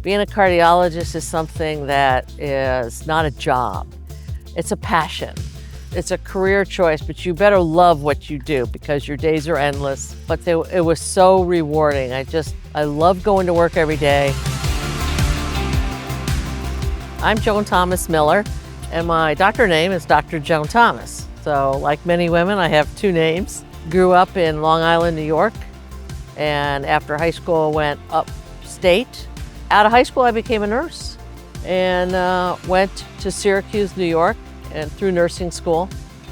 Being a cardiologist is something that is not a job. It's a passion. It's a career choice, but you better love what you do because your days are endless. But it was so rewarding. I love going to work every day. I'm Joan Thomas Miller, and my doctor name is Dr. Joan Thomas. So like many women, I have two names. Grew up in Long Island, New York, and after high school went upstate. Out of high school, I became a nurse and went to Syracuse, New York, and through nursing school.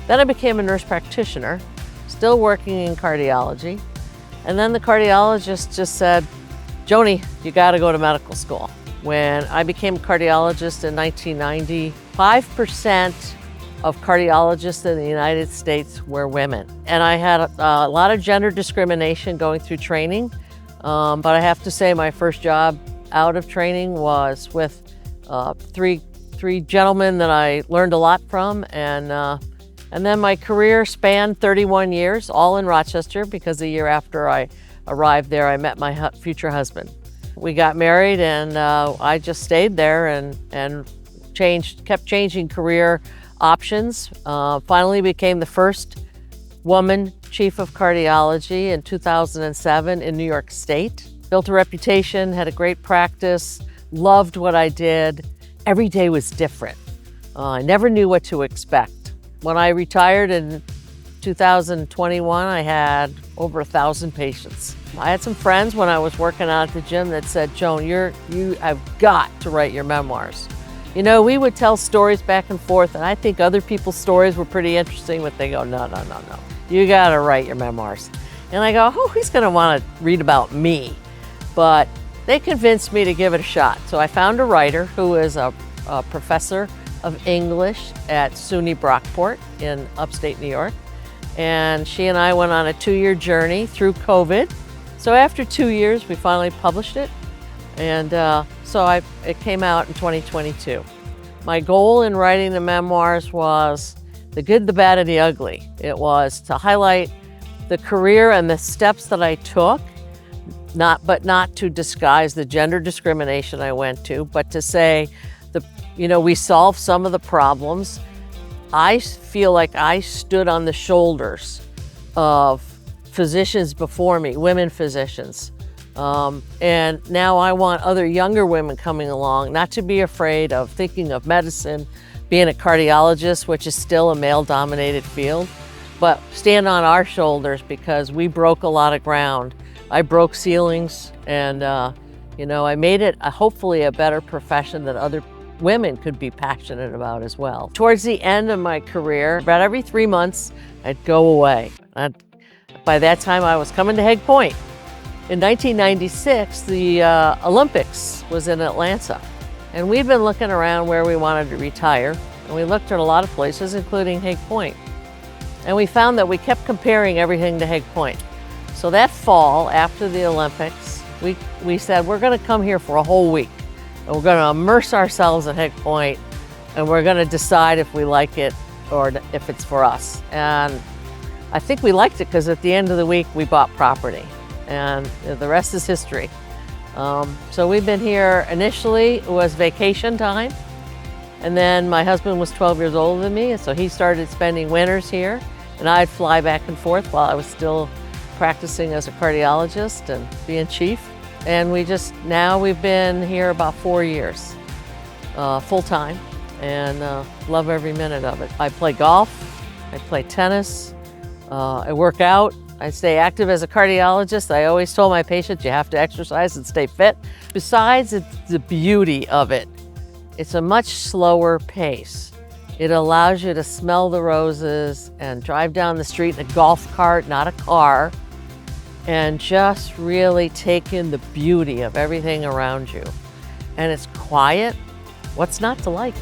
Then I became a nurse practitioner, still working in cardiology. And then the cardiologist just said, "Joni, you gotta go to medical school." When I became a cardiologist in 1990, 5% of cardiologists in the United States were women. And I had a lot of gender discrimination going through training. But I have to say my first job out of training was with three gentlemen that I learned a lot from. And then my career spanned 31 years, all in Rochester, because the year after I arrived there, I met my future husband. We got married, and I just stayed there and kept changing career options. Finally became the first woman chief of cardiology in 2007 in New York State. Built a reputation, had a great practice, loved what I did. Every day was different. I never knew what to expect. When I retired in 2021, I had over 1,000 patients. I had some friends when I was working out at the gym that said, "Joan, you have got to write your memoirs." You know, we would tell stories back and forth, and I think other people's stories were pretty interesting, but they go, no, you gotta write your memoirs. And I go, oh, who's gonna wanna read about me? But they convinced me to give it a shot. So I found a writer who is a professor of English at SUNY Brockport in upstate New York. And she and I went on a 2-year journey through COVID. So after 2 years, we finally published it. And it came out in 2022. My goal in writing the memoirs was the good, the bad, and the ugly. It was to highlight the career and the steps that I took, but not to disguise the gender discrimination I went to, but to say, we solved some of the problems. I feel like I stood on the shoulders of physicians before me, women physicians. And now I want other younger women coming along not to be afraid of thinking of medicine, being a cardiologist, which is still a male-dominated field, but stand on our shoulders because we broke a lot of ground. I broke ceilings, and I made it hopefully a better profession that other women could be passionate about as well. Towards the end of my career, about every 3 months, I'd go away. By that time, I was coming to Hague Point. In 1996, the Olympics was in Atlanta, and we'd been looking around where we wanted to retire, and we looked at a lot of places, including Hague Point. And we found that we kept comparing everything to Hague Point. So that fall, after the Olympics, we said, we're gonna come here for a whole week, and we're gonna immerse ourselves at Hague Point, and we're gonna decide if we like it or if it's for us. And I think we liked it because at the end of the week, we bought property. And the rest is history. So we've been here, initially it was vacation time, and then my husband was 12 years older than me, and so he started spending winters here, and I'd fly back and forth while I was still practicing as a cardiologist and being chief. And we've been here about 4 years, full time, and love every minute of it. I play golf, I play tennis, I work out. I stay active as a cardiologist. I always told my patients you have to exercise and stay fit. Besides the beauty of it, it's a much slower pace. It allows you to smell the roses and drive down the street in a golf cart, not a car, and just really take in the beauty of everything around you. And it's quiet. What's not to like?